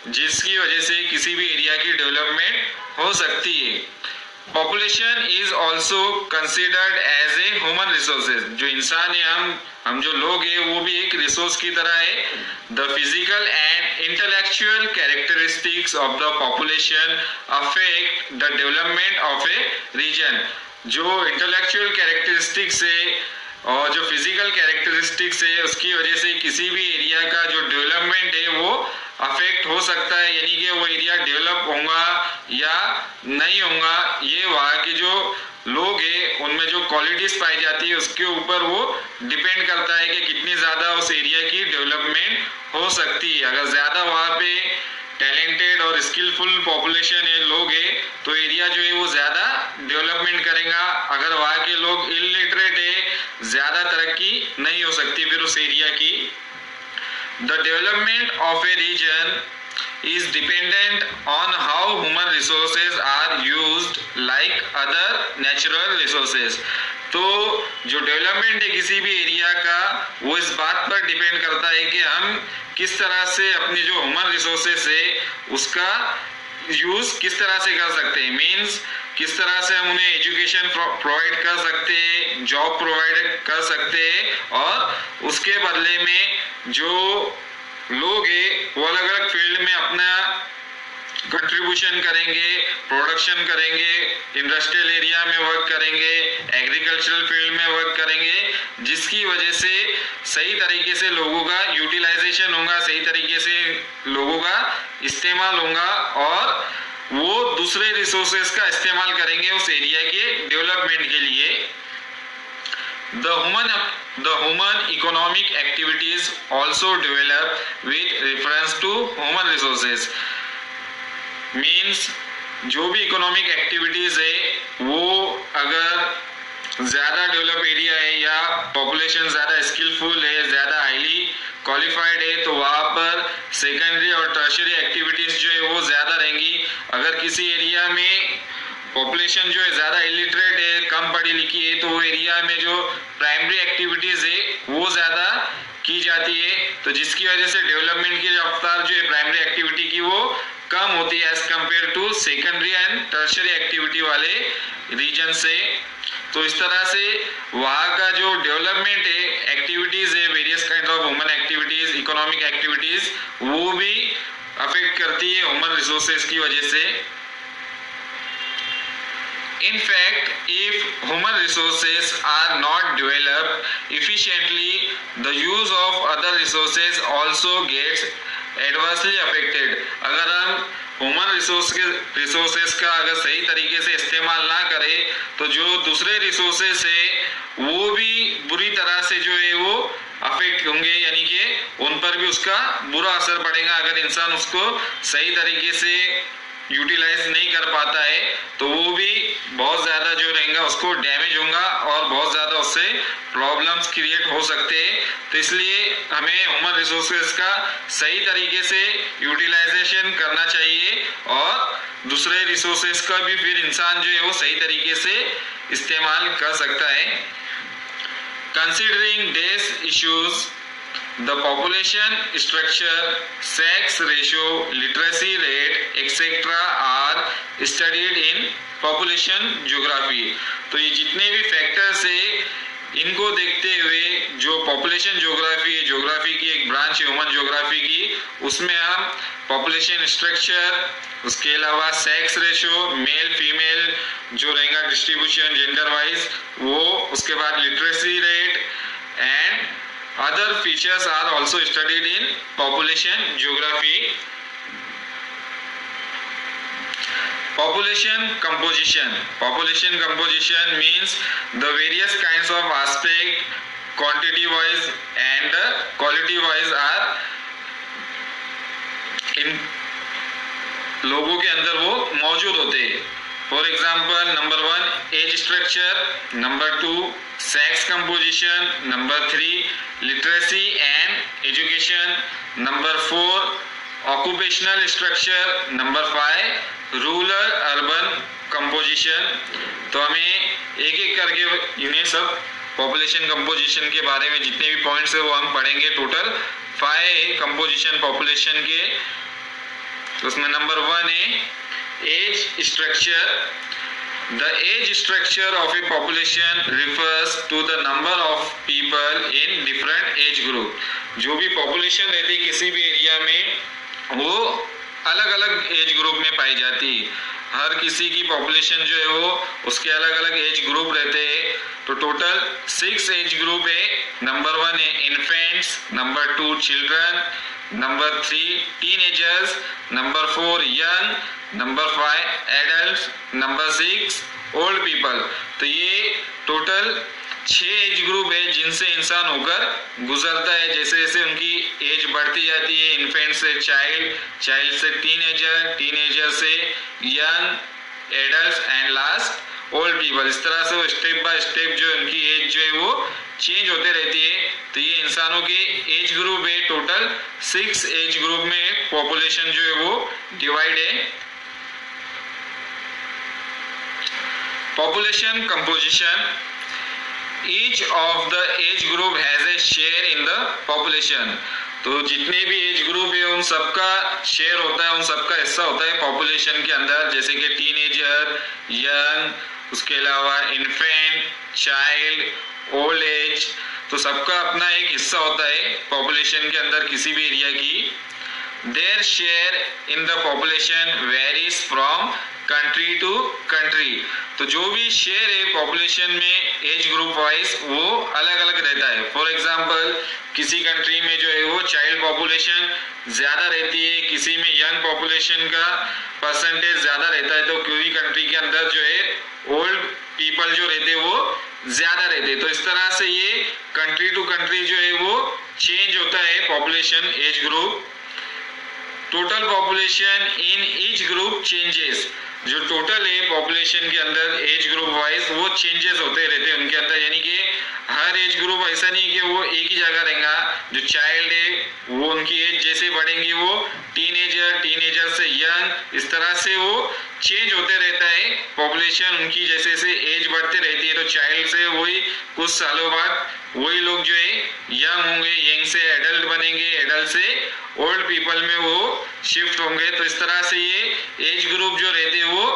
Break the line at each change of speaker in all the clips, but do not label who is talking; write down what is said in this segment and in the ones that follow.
जिसकी वजह से किसी भी एरिया की डेवलपमेंट हो सकती है। Population is also considered as a human resources. जो इंसान है, हम जो लोग हैं, वो भी एक रिसोर्स की तरह है। The physical and intellectual characteristics of the population affect the development of a region. जो इंटेलेक्चुअल कैरेक्टरिस्टिक्स है और जो फिजिकल कैरेक्टरिस्टिक्स है, उसकी वजह से किसी भी एरिया का जो डेवलपमेंट है वो अफेक्ट हो सकता है, यानी कि वो एरिया डेवलप होगा या नहीं होगा, ये वहाँ के जो लोग हैं उनमें जो क्वालिटीज पाई जाती है उसके ऊपर वो डिपेंड करता है कि कितनी ज़्यादा उस एरिया की डेवलपमेंट हो सकती है। अगर ज़्यादा वहाँ पे टैलेंटेड और स्किलफुल पॉपुलेशन है, लोग है, तो एरिया जो है वो ज़्यादा डेवलपमेंट करेगा। अगर वहाँ के लोग इलिटरेट है, ज़्यादा तरक्की नहीं हो सकती फिर उस एरिया की। The development of a region is dependent on how human resources are used like other natural resources। तो जो डेवलपमेंट है किसी भी एरिया का, वो इस बात पर डिपेंड करता है कि हम किस तरह से अपनी जो ह्यूमन रिसोर्सेस है उसका यूज किस तरह से कर सकते हैं। मीन्स किस तरह से हम उन्हें एजुकेशन प्रोवाइड कर सकते हैं, जॉब प्रोवाइड कर सकते हैं, और उसके बदले में जो लोग हैं वो अलग अलग फील्ड में अपना कंट्रीब्यूशन करेंगे, प्रोडक्शन करेंगे, इंडस्ट्रियल एरिया में वर्क करेंगे, एग्रीकल्चरल फील्ड में वर्क करेंगे, जिसकी वजह से सही तरीके से लोगों का यूटिलाइजेशन होगा, सही तरीके से लोगों का इस्तेमाल होगा, और वो दूसरे रिसोर्सेज का इस्तेमाल करेंगे उस एरिया के डेवलपमेंट के लिए। The human economic activities also develop with reference to human resources। Means जो भी इकोनॉमिक एक्टिविटीज है वो अगर ज़्यादा डेवलप एरिया है या पॉपुलेशन ज़्यादा स्किलफुल है, ज़्यादा हाईली क्वालिफाइड है, तो वहाँ पर सेकेंडरी और टर्शियरी एक्टिविटीज जो है वो ज़्यादा रहेंगी। अगर किसी एरिया में पॉपुलेशन जो है ज़्यादा इलिटरेट है, कम पढ़ी लिखी है, तो वो एरिया में जो प्राइमरी एक्टिविटीज़ है वो ज़्यादा की जाती है, तो जिसकी वजह से डेवलपमेंट की रफ्तार जो है प्राइमरी एक्टिविटी की वो कम होती है as compare to secondary and tertiary activity वाले रीजन से। तो इस तरह से वहाँ का जो डेवलपमेंट है, एक्टिविटीज़ है, various kind of human activities, economic activities, वो भी अफेक्ट करती है ह्यूमन रिसोर्सेज की वजह से। In fact, if human resources are not developed efficiently, the use of other resources also gets adversely affected। अगर हम ह्यूमन रिसोर्सेज का अगर सही तरीके से इस्तेमाल ना करें, तो जो दूसरे रिसोर्सेज है वो भी बुरी तरह से जो है वो अफेक्ट होंगे, यानी कि उन पर भी उसका बुरा असर पड़ेगा। अगर इंसान उसको सही तरीके से यूटिलाइज नहीं कर पाता है तो वो भी बहुत ज़्यादा जो रहेगा उसको डैमेज होगा और बहुत ज़्यादा उससे प्रॉब्लम्स क्रिएट हो सकते हैं। तो इसलिए हमें ह्यूमन रिसोर्सेज का सही तरीके से यूटिलाइजेशन करना चाहिए और दूसरे रिसोर्सेज का भी फिर इंसान जो है वो सही तरीके से इस्तेमाल कर सकता है। Considering this issues, the population structure, sex ratio, literacy rate etc. are studied in population geography। तो ये जितने भी फैक्टर्स है इनको देखते हुए जो पॉपुलेशन ज्योग्राफी है, ज्योग्राफी की एक ब्रांच है ह्यूमन ज्योग्राफी की, उसमें हम पॉपुलेशन स्ट्रक्चर, उसके अलावा सेक्स रेशियो, मेल फीमेल जो रहेगा डिस्ट्रीब्यूशन जेंडर वाइज वो, उसके बाद literacy rate and other features are also studied in population geography। Population composition means the various kinds of aspect quantity wise and quality wise are in लोगों के अंदर वो मौजूद होते हैं। For example, number 1 age structure, number 2 sex composition, number 3 literacy and education, number 4 occupational structure, number 5 rural urban composition. तो हमें एक एक करके इन्हें सब पॉपुलेशन कंपोजिशन के बारे में जितने भी पॉइंट्स है वो हम पढ़ेंगे। टोटल 5 कंपोजिशन पॉपुलेशन के तो उसमें नंबर 1 है age structure. The age structure of a population refers to the number of people in different age group. जो भी पॉपुलेशन रहती है किसी भी एरिया में, वो अलग अलग एज ग्रुप में पाई जाती है। हर किसी की पॉपुलेशन जो है वो उसके अलग अलग एज ग्रुप रहते हैं। तो टोटल 6 एज ग्रुप है। नंबर 1 है infants, number 2 children, number 3 teenagers, number 4 young, number 5 adult, number 6 old people. तो ये टोटल 6 एज ग्रुप है जिनसे इंसान होकर गुजरता है। जैसे जैसे उनकी एज बढ़ती जाती है, इन्फेंट से चाइल्ड, चाइल्ड से टीनेजर, टीनेजर से young, adult and last old people. इस तरह से वो स्टेप बाय स्टेप जो उनकी एज जो है वो चेंज होते रहती है। तो ये इंसानों के एज ग्रुप है। टोटल 6 एज ग्रुप में पॉपुलेशन जो है वो डिवाइड है। Population composition, each of the age group has a share in the population. तो जितने भी एज ग्रुप है उन सबका शेयर होता है, उन सबका हिस्सा होता है पॉपुलेशन के अंदर। जैसे कि टीनेजर, यंग, उसके अलावा इन्फेंट, चाइल्ड, ओल्ड एज, तो सबका अपना एक हिस्सा होता है पॉपुलेशन के अंदर किसी भी एरिया की। Their share in the population varies from country to country. तो जो भी शेयर है पॉपुलेशन में एज ग्रुप वाइज वो अलग अलग रहता है। फॉर एग्जांपल किसी कंट्री में जो है वो चाइल्ड पॉपुलेशन ज्यादा रहती है, किसी में यंग पॉपुलेशन का परसेंटेज ज्यादा रहता है, तो कोई कंट्री के अंदर जो है ओल्ड पीपल जो रहते हैं वो ज्यादा रहते हैं। तो इस तरह से ये कंट्री टू कंट्री जो है वो चेंज होता है population age group. Total population in each group changes. जो टोटल है पॉपुलेशन के अंदर एज ग्रुप वाइज वो चेंजेस होते रहते हैं उनके अंदर। यानी कि हर एज ग्रुप ऐसा नहीं कि वो एक ही जगह रहेगा। जो चाइल्ड है वो उनकी एज जैसे बढ़ेंगी वो टीनेजर, टीनेजर से यंग, इस तरह से वो चेंज होते रहता है पॉपुलेशन उनकी। जैसे जैसे एज बढ़ते रहती है तो चाइल्ड से वही कुछ सालों बाद वही लोग जो है यंग होंगे, यंग से एडल्ट बनेंगे, एडल्ट से ओल्ड पीपल में वो शिफ्ट होंगे। तो इस तरह से ये एज ग्रुप जो रहते हैं वो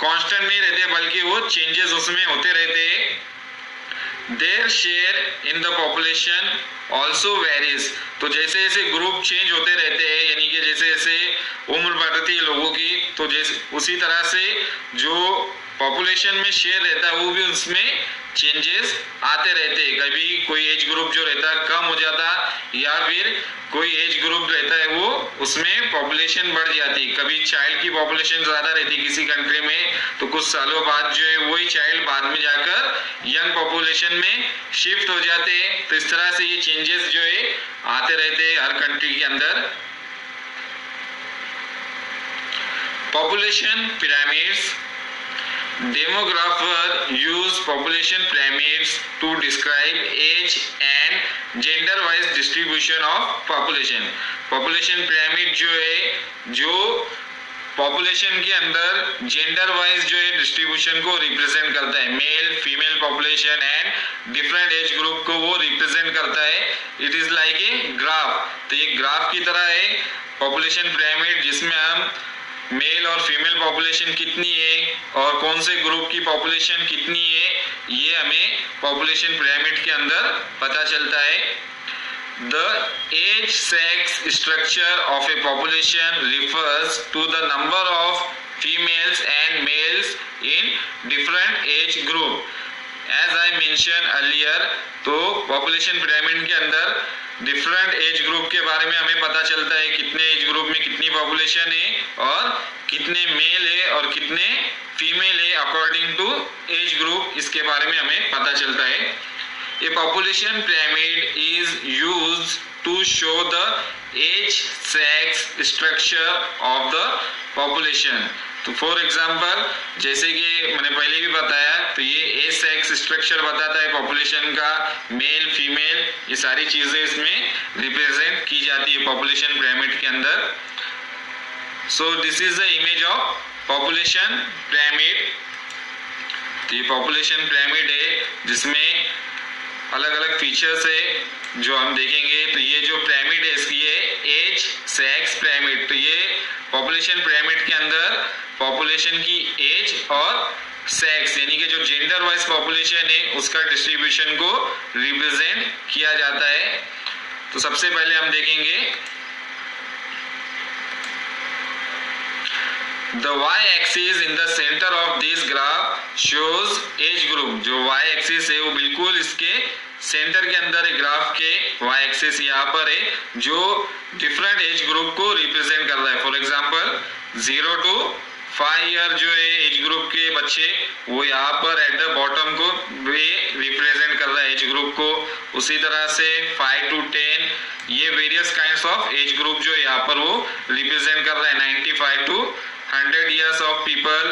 कांस्टेंट नहीं रहते बल्कि वो चेंजेस उसमें होते रहते हैं। There share in the population also varies. तो जैसे जैसे ग्रुप चेंज होते रहते हैं, यानी कि जैसे जैसे उम्र बढ़ती है लोगों की, तो जैसे उसी तरह से जो पॉपुलेशन में शेयर रहता है वो भी उसमें चेंजेस आते रहते हैं। कभी कोई एज ग्रुप जो रहता है कम हो जाता या फिर कोई एज ग्रुप रहता है वो उसमें पॉपुलेशन बढ़ जाती। कभी चाइल्ड की पॉपुलेशन ज्यादा रहती किसी कंट्री में, तो कुछ सालों बाद जो है वही चाइल्ड बाद में जाकर यंग पॉपुलेशन में शिफ्ट हो जाते हैं। तो इस तरह से ये चेंजेस जो है आते रहते हैं हर कंट्री के अंदर। Population pyramids, demographer use population pyramids to describe age and gender wise distribution of population। population pyramid जो है जो पॉपुलेशन के अंदर जेंडर वाइज जो है डिस्ट्रीब्यूशन को रिप्रेजेंट करता है, male female population and different age group को वो रिप्रेजेंट करता है। It is like a graph. तो ये ग्राफ की तरह है पॉपुलेशन पिरामिड, जिसमें हम मेल और फीमेल पॉपुलेशन कितनी है और कौन से ग्रुप की पॉपुलेशन कितनी है ये हमें पॉपुलेशन पिरामिड के अंदर पता चलता है। The age sex structure of a population refers to the number of females and males in different age group. As I mention earlier, तो पॉपुलेशन पिरामिड के अंदर डिफरेंट एज ग्रुप के बारे में हमें पता चलता है कितने एज ग्रुप में कितनी पॉपुलेशन है और कितने मेल है और कितने फीमेल है अकॉर्डिंग टू एज ग्रुप, इसके बारे में हमें पता चलता है। A population pyramid is used to show the age sex structure of the population. तो फॉर एग्जाम्पल जैसे कि मैंने पहले भी बताया, तो ये एज सेक्स स्ट्रक्चर बताता है पॉपुलेशन का, मेल फीमेल ये सारी चीजें इसमें रिप्रेजेंट की जाती है पॉपुलेशन पिरामिड के अंदर। So this is the image of population pyramid. तो ये पॉपुलेशन पिरामिड है जिसमें अलग अलग फीचर्स है जो हम देखेंगे। तो ये जो पिरामिड है इसकी है एज सेक्स पिरामिड। तो ये पॉपुलेशन पिरामिड के अंदर पॉपुलेशन की एज और सेक्स यानी कि जो जेंडर वाइज पॉपुलेशन है उसका डिस्ट्रीब्यूशन को रिप्रेजेंट किया जाता है। तो सबसे पहले हम देखेंगे the Y axis in the centre of this graph shows age group. जो वाई एक्सिस है वो बिल्कुल इसके सेंटर के अंदर है ग्राफ के, वाई एक्सिस यहाँ पर है जो डिफरेंट एज ग्रुप को रिप्रेजेंट कर रहा है। फॉर एग्जांपल 0 to 5 ईयर जो है एज ग्रुप के बच्चे वो यहाँ पर एट द बॉटम को रिप्रेजेंट कर रहा है एज ग्रुप को। उसी तरह से 5 to 10 ये various kinds of age group जो यहाँ पर वो रिप्रेजेंट कर रहा है। 95 to 100 years of people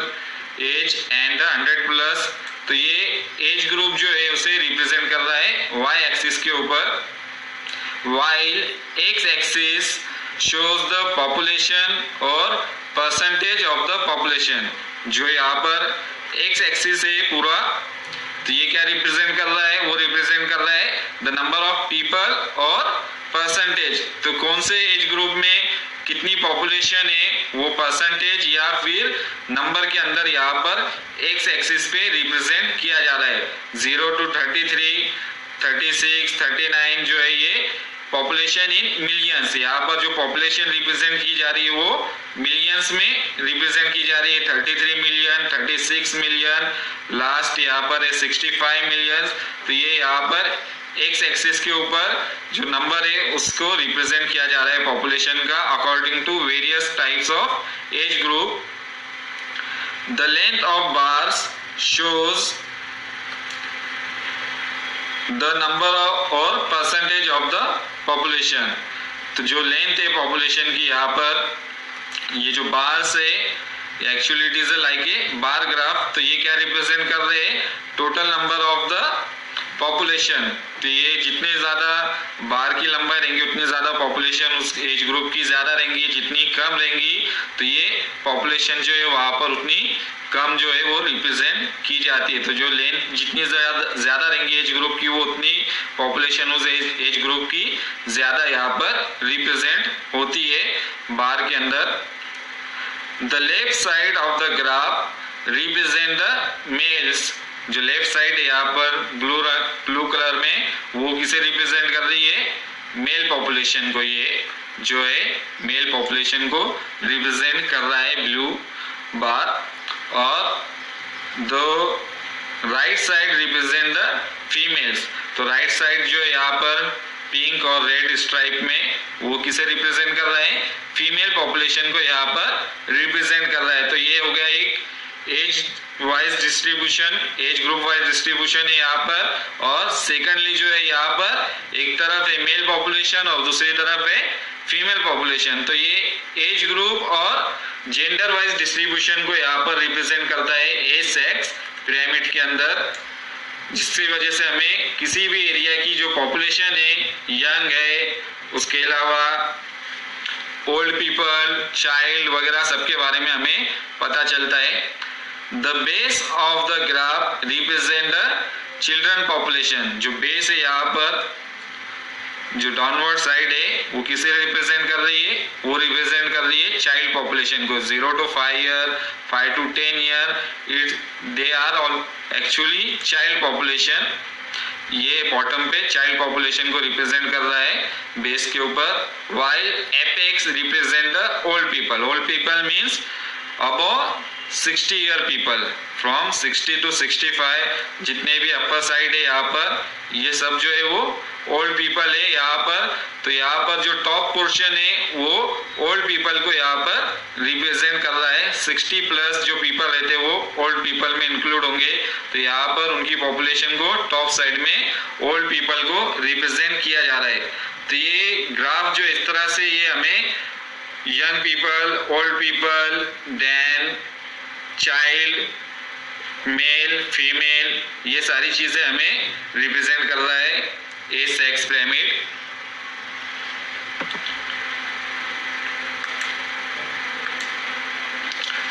age and 100 plus, तो ये एज ग्रुप जो है उसे रिप्रेजेंट कर रहा है वाई एक्सिस के ऊपर। While x axis shows the population और परसेंटेज ऑफ द पॉपुलेशन। जो यहाँ पर एक्स एक्सिस है पूरा, तो ये क्या रिप्रेजेंट कर रहा है, वो रिप्रेजेंट कर रहा है द नंबर ऑफ पीपल और परसेंटेज। तो कौन से एज ग्रुप में कितनी पॉपुलेशन है वो परसेंटेज या फिर नंबर के अंदर यहाँ पर एक्स एक्सिस पे रिप्रेजेंट किया जा रहा है। 0 to 33, 36, 39 जो है ये पॉपुलेशन इन मिलियंस। यहाँ पर जो पॉपुलेशन रिप्रेजेंट की जा रही है वो मिलियंस में रिप्रेजेंट की जा रही है। 33 मिलियन, 36 मिलियन, लास्ट यहाँ पर है 65 मिलियन। तो ये यहाँ पर एक्स एक्सिस के ऊपर जो नंबर है उसको रिप्रेजेंट किया जा रहा है पॉपुलेशन का according to various types of age group. The length of bars shows the number और परसेंटेज ऑफ द पॉपुलेशन। तो जो लेंथ है पॉपुलेशन की यहाँ पर ये जो बार्स है actually it is like a bar graph. तो ये क्या रिप्रेजेंट कर रहे हैं, total number of the population. तो ये जितने ज्यादा बार की लंबाई रहेंगी उतनी ज्यादा पॉपुलेशन उस एज ग्रुप की ज्यादा रहेंगी, जितनी कम रहेंगी तो ये पॉपुलेशन जो है वहां पर उतनी कम जो है वो रिप्रेजेंट की जाती है। तो जो लेंथ जितनी ज्यादा रहेंगी एज ग्रुप की वो उतनी पॉपुलेशन उस एज ग्रुप की ज्यादा यहाँ पर रिप्रेजेंट होती है बार के अंदर। The left side of the graph represent the mails. जो लेफ्ट साइड है यहाँ पर ब्लू कलर में वो किसे रिप्रेजेंट कर रही है, मेल पॉपुलेशन को। ये जो है मेल पॉपुलेशन को रिप्रेजेंट कर रहा है ब्लू बार। और the right side represent the females. तो राइट साइड जो है यहाँ पर पिंक और रेड स्ट्राइप में वो किसे रिप्रेजेंट कर रहा है, फीमेल पॉपुलेशन को यहाँ पर रिप्रेजेंट कर रहा है। तो ये हो गया एक age wise distribution, age group wise distribution है यहाँ पर। और सेकेंडली जो है यहाँ पर एक तरफ है मेल पॉपुलेशन और दूसरी तरफ है फीमेल पॉपुलेशन। तो ये एज ग्रुप और जेंडर वाइज डिस्ट्रीब्यूशन को यहाँ पर रिप्रेजेंट करता है एज सेक्स पिरामिड के अंदर, जिसकी वजह से हमें किसी भी एरिया की जो पॉपुलेशन है यंग है, उसके अलावा ओल्ड पीपल, चाइल्ड वगैरह सबके बारे में हमें पता चलता है। The base of the graph represent the children population. जो बेस है यहाँ पर जो डाउनवर्ड साइड है वो किसे रिप्रेजेंट कर रही है, वो रिप्रेजेंट कर रही है चाइल्ड पॉपुलेशन को। 0 to 5 year, 5 to 10 year they are all actually child population. ये बॉटम पे चाइल्ड पॉपुलेशन को रिप्रेजेंट कर रहा है बेस के ऊपर। While apex represent the old people. Old people means above 60 year people, from 60 to 65 जितने भी अपर साइड है यहाँ पर ये सब जो है वो ओल्ड पीपल है यहाँ पर। तो यहाँ पर जो टॉप पोर्शन है वो ओल्ड पीपल को यहाँ पर रिप्रेजेंट कर रहा है। 60 प्लस जो पीपल रहते हैं वो ओल्ड पीपल में इंक्लूड होंगे। तो यहाँ पर उनकी पॉपुलेशन को टॉप साइड में ओल्ड पीपल को रिप्रेजेंट किया जा रहा है। तो ये ग्राफ जो इस तरह से ये हमें young people, old people, then child, male, female, ये सारी चीजें हमें रिप्रेजेंट कर रहा है age sex pyramid.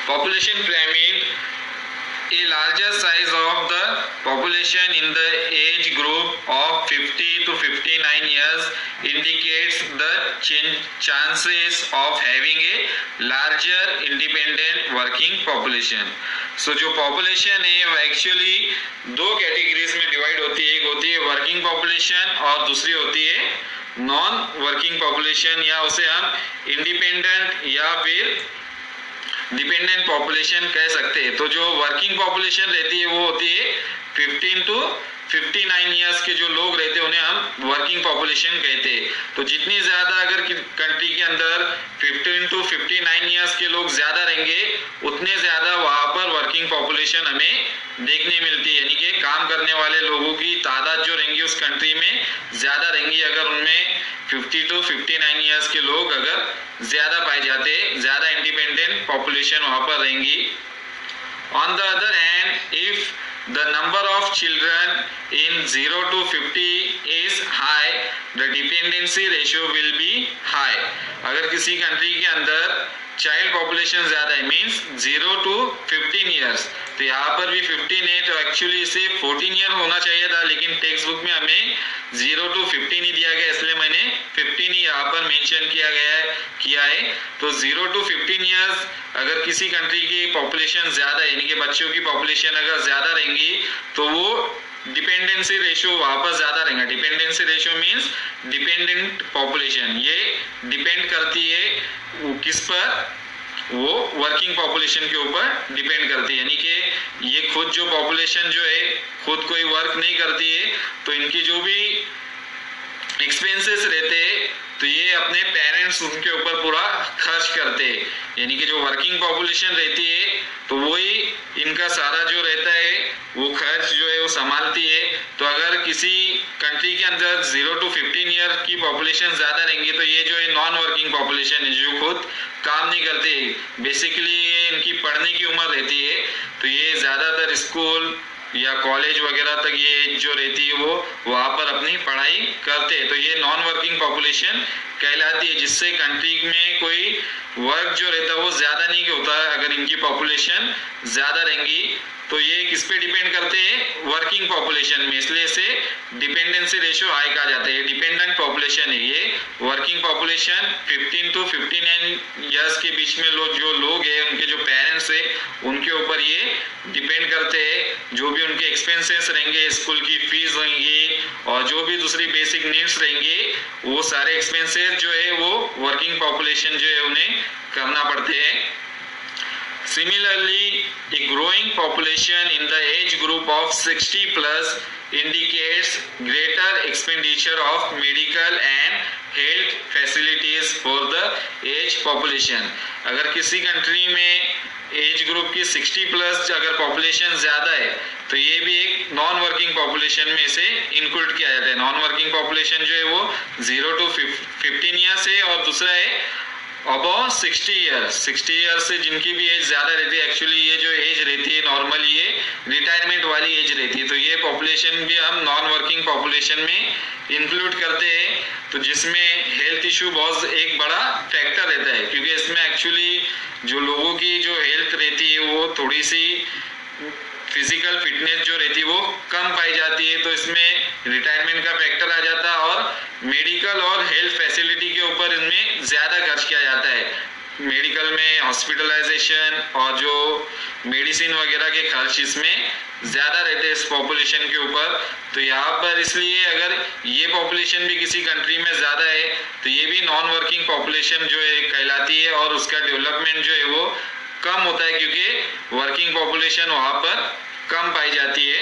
Population pyramid A larger size of the population in the age group of 50 to 59 years indicates the chances of having a larger independent working population. So जो population है वो actually दो categories में divide होती है, एक होती है working population और दूसरी होती है नॉन वर्किंग पॉपुलेशन, या उसे हम इंडिपेंडेंट या फिर डिपेंडेंट पॉपुलेशन कह सकते हैं। तो जो वर्किंग पॉपुलेशन रहती है वो होती है 15 टू 59 इयर्स के जो लोग रहते हैं उन्हें हम वर्किंग पॉपुलेशन कहते हैं। तो जितनी ज्यादा अगर कंट्री के अंदर 15 टू 59 इयर्स के लोग ज्यादा रहेंगे उतने ज्यादा वहां पर वर्किंग पॉपुलेशन हमें देखने मिलती है, यानी कि काम करने वाले लोगों की तादाद जो रहेंगी उस कंट्री में ज्यादा रहेंगी अगर उनमें 50 टू 59 इयर्स के लोग अगर ज्यादा पाए जाते, ज्यादा इंडिपेंडेंट पॉपुलेशन वहां पर रहेंगी। On the other hand, if the number of children in 0 to 50 is high, the dependency ratio will be high. अगर किसी कंट्री के अंदर चाइल्ड पॉपुलेशन ज्यादा है, मींस 0 टू 15 इयर्स, तो यहाँ पर भी 15 है, तो एक्चुअली इसे 14 ईयर होना चाहिए था, लेकिन टेक्स्ट बुक में हमें 0 टू 15 ही दिया गया, इसलिए मैंने 15 ही यहाँ पर मेंशन किया है। तो 0 टू 15 इयर्स अगर किसी कंट्री की पॉपुलेशन ज्यादा है, यानी कि बच्चों की पॉपुलेशन अगर ज्यादा रहेंगी तो वो डिपेंडेंसी रेशियो वहां पर ज्यादा रहेगा। Dependency ratio means dependent population, ये डिपेंड करती है वो किस पर, वो वर्किंग पॉपुलेशन के ऊपर डिपेंड करती है, यानी कि ये खुद जो पॉपुलेशन जो है खुद कोई वर्क नहीं करती है, तो इनकी जो भी एक्सपेंसेस रहते हैं तो ये अपने पेरेंट्स उनके ऊपर पूरा खर्च करते हैं, यानी कि जो वर्किंग पॉपुलेशन रहती है तो वही इनका सारा जो रहता है वो खर्च जो है वो संभालती है। तो अगर किसी कंट्री के अंदर 0 टू 15 ईयर की पॉपुलेशन ज्यादा रहेंगी तो ये जो है नॉन वर्किंग पॉपुलेशन है, जो खुद काम नहीं करते, बेसिकली ये इनकी पढ़ने की उम्र रहती है, तो ये ज्यादातर स्कूल या कॉलेज वगैरह तक ये जो रहती है वो वहां पर अपनी पढ़ाई करते हैं, तो ये नॉन वर्किंग पॉपुलेशन कहलाती है, जिससे कंट्री में कोई वर्क जो रहता है वो ज्यादा नहीं होता अगर इनकी पॉपुलेशन ज्यादा रहेंगी। तो ये किस पे डिपेंड करते हैं, वर्किंग पॉपुलेशन में, इसलिए इसे डिपेंडेंसी रेशियो हाई कहा जाता है। डिपेंडेंट पॉपुलेशन है ये, वर्किंग पॉपुलेशन 15 टू 59 इयर्स के बीच में जो लोग हैं उनके जो पेरेंट्स है उनके ऊपर ये डिपेंड करते हैं, जो भी उनके एक्सपेंसेस रहेंगे, स्कूल की फीस होंगी और जो भी दूसरी बेसिक नीड्स रहेंगी, वो सारे एक्सपेंसेस जो है वो वर्किंग पॉपुलेशन जो है उन्हें करना पड़ते हैं। Similarly, a growing population in the age group of 60 plus indicates greater expenditure of medical and health facilities for the age population. अगर किसी कंट्री में एज ग्रुप की 60 प्लस अगर पॉपुलेशन ज्यादा है तो ये भी एक नॉन वर्किंग पॉपुलेशन में इसे इंक्लूड किया जाता है। नॉन वर्किंग पॉपुलेशन जो है वो 0 टू 15 ईयर्स है और दूसरा है अबव 60 ईयर से जिनकी भी एज ज्यादा रहती है। एक्चुअली ये जो एज रहती है नॉर्मल ये रिटायरमेंट वाली एज रहती है, तो ये पॉपुलेशन भी हम नॉन वर्किंग पॉपुलेशन में इंक्लूड करते हैं, तो जिसमें हेल्थ इशू बहुत एक बड़ा फैक्टर रहता है, क्योंकि इसमें एक्चुअली जो लोगों की जो हेल्थ रहती है वो थोड़ी सी फिजिकल फिटनेस जो रहती है वो कम पाई जाती है, तो इसमें रिटायरमेंट का फैक्टर आ जाता है और मेडिकल और हेल्थ फैसिलिटी के ऊपर इसमें ज्यादा खर्च किया जाता है। मेडिकल में हॉस्पिटलाइजेशन और जो मेडिसिन वगैरह के खर्च इसमें ज्यादा रहते हैं इस पॉपुलेशन के ऊपर। तो यहाँ पर इसलिए अगर ये पॉपुलेशन भी किसी कंट्री में ज्यादा है तो ये भी नॉन वर्किंग पॉपुलेशन जो है कहलाती है और उसका डेवलपमेंट जो है वो कम होता है, क्योंकि वर्किंग पॉपुलेशन वहां पर कम पाई जाती है।